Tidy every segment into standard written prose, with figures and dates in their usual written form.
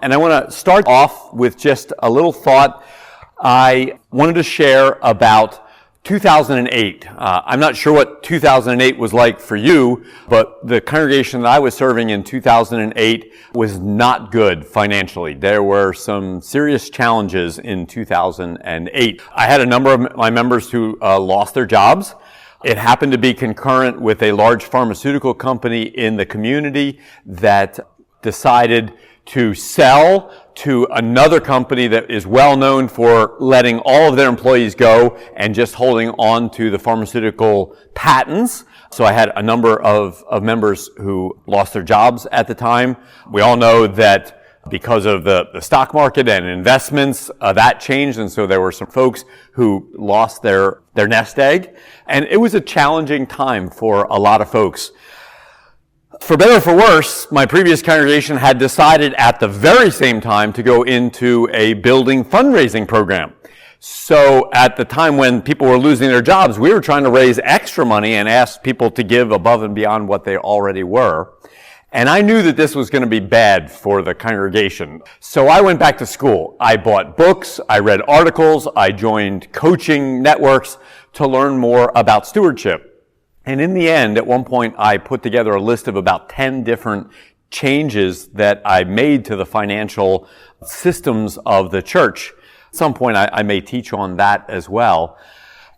And I want to start off with just a little thought I wanted to share about 2008. I'm not sure what 2008 was like for you, but the congregation that I was serving in 2008 was not good financially. There were some serious challenges in 2008. I had a number of my members who lost their jobs. It happened to be concurrent with a large pharmaceutical company in the community that decided to sell to another company that is well known for letting all of their employees go and just holding on to the pharmaceutical patents. So I had a number of members who lost their jobs at the time. We all know that because of the stock market and investments, that changed, and so there were some folks who lost their nest egg. And it was a challenging time for a lot of folks. For better or for worse, my previous congregation had decided at the very same time to go into a building fundraising program. So at the time when people were losing their jobs, we were trying to raise extra money and ask people to give above and beyond what they already were. And I knew that this was going to be bad for the congregation. So I went back to school. I bought books, I read articles, I joined coaching networks to learn more about stewardship. And in the end, at one point, I put together a list of about 10 different changes that I made to the financial systems of the church. At some point, I may teach on that as well.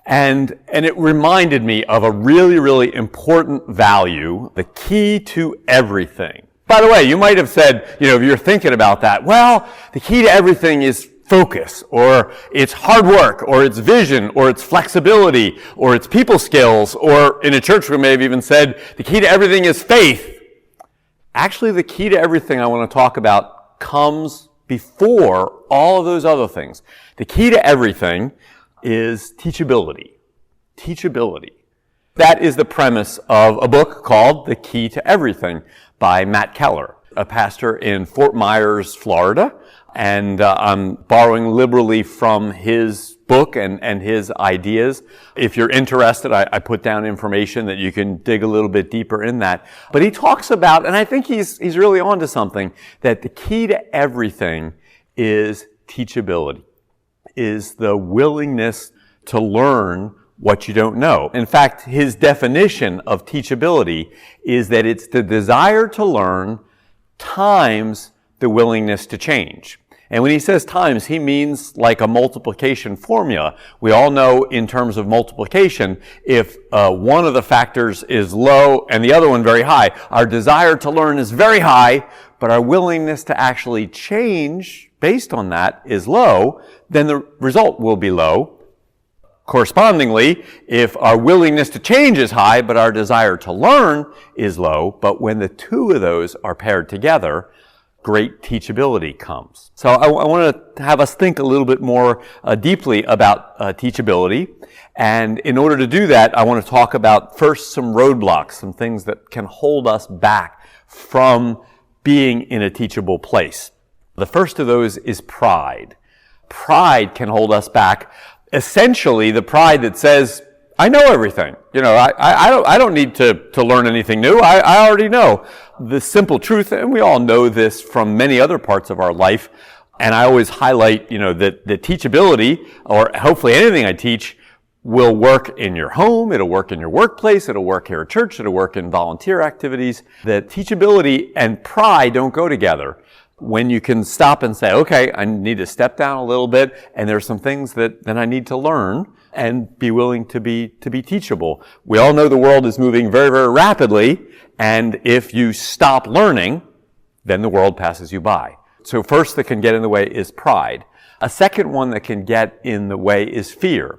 And it reminded me of a really, really important value, the key to everything. By the way, you might have said, if you're thinking about that, well, the key to everything is focus, or it's hard work, or it's vision, or it's flexibility, or it's people skills, or in a church we may have even said the key to everything is faith. Actually, the key to everything I want to talk about comes before all of those other things. The key to everything is teachability. Teachability. That is the premise of a book called The Key to Everything by Matt Keller, a pastor in Fort Myers, Florida. And I'm borrowing liberally from his book and his ideas. If you're interested, I put down information that you can dig a little bit deeper in that. But he talks about, and I think he's really onto something, that the key to everything is teachability, is the willingness to learn what you don't know. In fact, his definition of teachability is that it's the desire to learn times the willingness to change. And when he says times, he means like a multiplication formula. We all know in terms of multiplication, if one of the factors is low and the other one very high, our desire to learn is very high, but our willingness to actually change based on that is low, then the result will be low. Correspondingly, if our willingness to change is high, but our desire to learn is low, but when the two of those are paired together, great teachability comes. So I want to have us think a little bit more deeply about teachability. And in order to do that, I want to talk about first some roadblocks, some things that can hold us back from being in a teachable place. The first of those is pride. Pride can hold us back. Essentially, the pride that says, I know everything. I don't need to learn anything new. I already know the simple truth, and we all know this from many other parts of our life. And I always highlight, that the teachability, or hopefully anything I teach, will work in your home, it'll work in your workplace, it'll work here at church, it'll work in volunteer activities. That teachability and pride don't go together. When you can stop and say, okay, I need to step down a little bit, and there's some things that I need to learn, and be willing to be teachable. We all know the world is moving very, very rapidly, and if you stop learning, then the world passes you by. So first that can get in the way is pride. A second one that can get in the way is fear.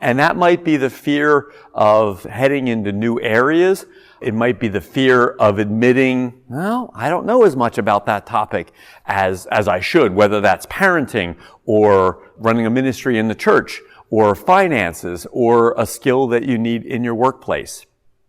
And that might be the fear of heading into new areas. It might be the fear of admitting, well, I don't know as much about that topic as I should, whether that's parenting or running a ministry in the church or finances or a skill that you need in your workplace.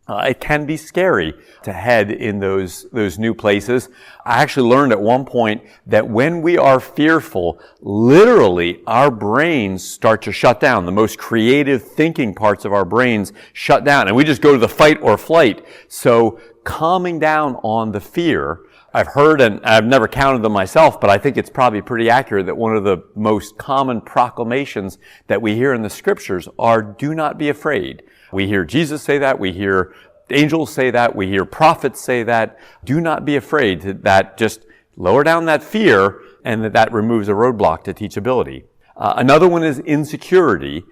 It can be scary to head in those new places. I actually learned at one point that when we are fearful, literally our brains start to shut down. The most creative thinking parts of our brains shut down, and we just go to the fight or flight. So calming down on the fear I've heard, and I've never counted them myself, but I think it's probably pretty accurate that one of the most common proclamations that we hear in the scriptures are, do not be afraid. We hear Jesus say that, we hear angels say that, we hear prophets say that. Do not be afraid. That just lower down that fear, and that removes a roadblock to teachability. Another one is insecurity.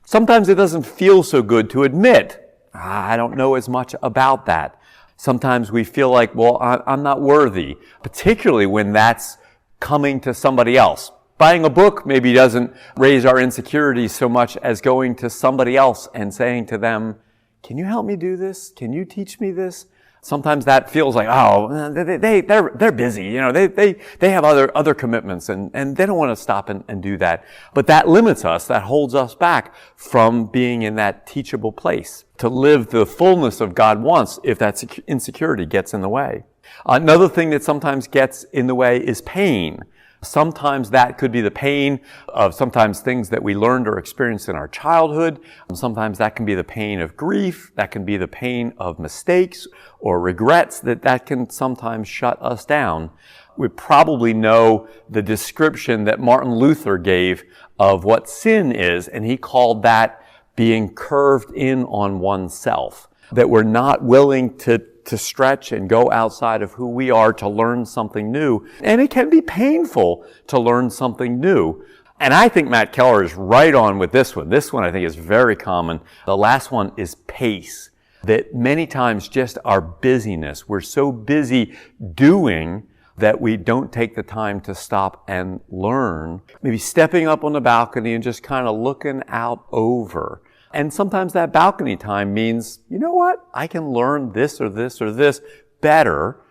Sometimes it doesn't feel so good to admit, I don't know as much about that. Sometimes we feel like, well, I'm not worthy, particularly when that's coming to somebody else. Buying a book maybe doesn't raise our insecurities so much as going to somebody else and saying to them, can you help me do this? Can you teach me this? Sometimes that feels like, oh, they're busy. You know, they have other commitments and they don't want to stop and do that. But that limits us, that holds us back from being in that teachable place to live the fullness of God wants if that insecurity gets in the way. Another thing that sometimes gets in the way is pain. Sometimes that could be the pain of sometimes things that we learned or experienced in our childhood. Sometimes that can be the pain of grief. That can be the pain of mistakes or regrets that can sometimes shut us down. We probably know the description that Martin Luther gave of what sin is, and he called that being curved in on oneself. That we're not willing to stretch and go outside of who we are to learn something new. And it can be painful to learn something new. And I think Matt Keller is right on with this one. This one I think is very common. The last one is pace. That many times just our busyness, we're so busy doing that we don't take the time to stop and learn. Maybe stepping up on the balcony and just kind of looking out over. And sometimes that balcony time means, you know what? I can learn this or this or this better.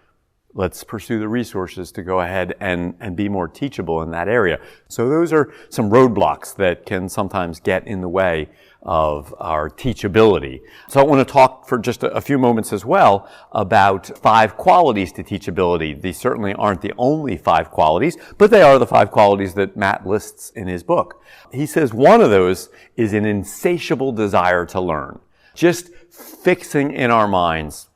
Let's pursue the resources to go ahead and be more teachable in that area. So those are some roadblocks that can sometimes get in the way of our teachability. So I want to talk for just a few moments as well about 5 qualities to teachability. These certainly aren't the only 5 qualities, but they are the 5 qualities that Matt lists in his book. He says one of those is an insatiable desire to learn. Just fixing in our minds,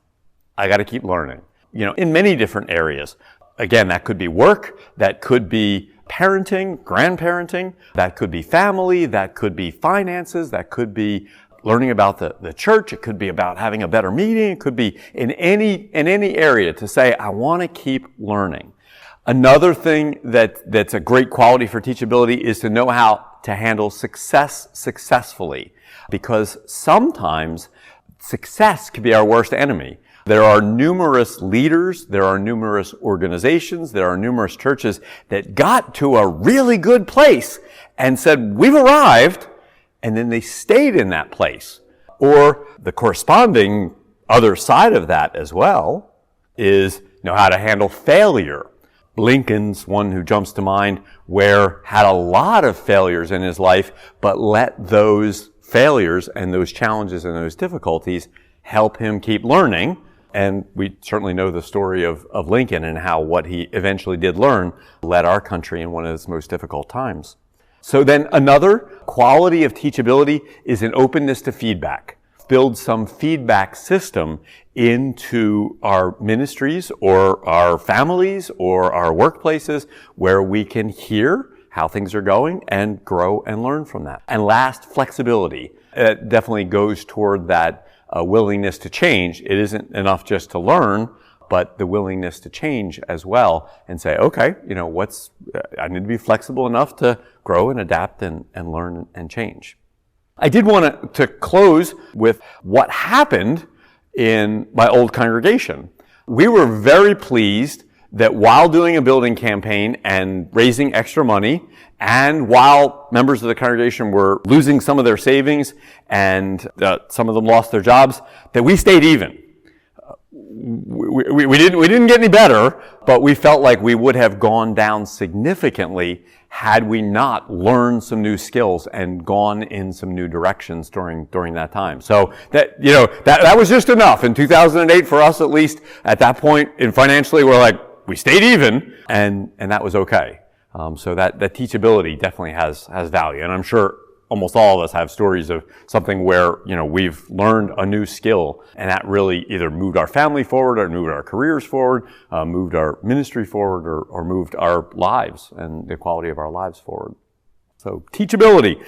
I got to keep learning. You know, in many different areas. Again, that could be work, that could be parenting, grandparenting, that could be family, that could be finances, that could be learning about the church, it could be about having a better meeting, it could be in any area to say, I want to keep learning. Another thing that's a great quality for teachability is to know how to handle success successfully, because sometimes success can be our worst enemy. There are numerous leaders, there are numerous organizations, there are numerous churches that got to a really good place and said, we've arrived, and then they stayed in that place. Or the corresponding other side of that as well is know how to handle failure. Lincoln's one who jumps to mind, where had a lot of failures in his life, but let those failures and those challenges and those difficulties help him keep learning. And we certainly know the story of Lincoln and how what he eventually did learn led our country in one of its most difficult times. So then another quality of teachability is an openness to feedback. Build some feedback system into our ministries or our families or our workplaces where we can hear how things are going and grow and learn from that. And last, flexibility. It definitely goes toward that willingness to change. It isn't enough just to learn, but the willingness to change as well and say, okay, you know, I need to be flexible enough to grow and adapt and learn and change. I did want to close with what happened in my old congregation. We were very pleased that while doing a building campaign and raising extra money, and while members of the congregation were losing some of their savings and some of them lost their jobs, that we stayed even. We didn't get any better, but we felt like we would have gone down significantly had we not learned some new skills and gone in some new directions during that time. So that was just enough. In 2008, for us at least, at that point, and financially, we're like, we stayed even, and that was okay. So that teachability definitely has value, and I'm sure almost all of us have stories of something where, we've learned a new skill, and that really either moved our family forward or moved our careers forward, moved our ministry forward, or moved our lives and the quality of our lives forward. So teachability.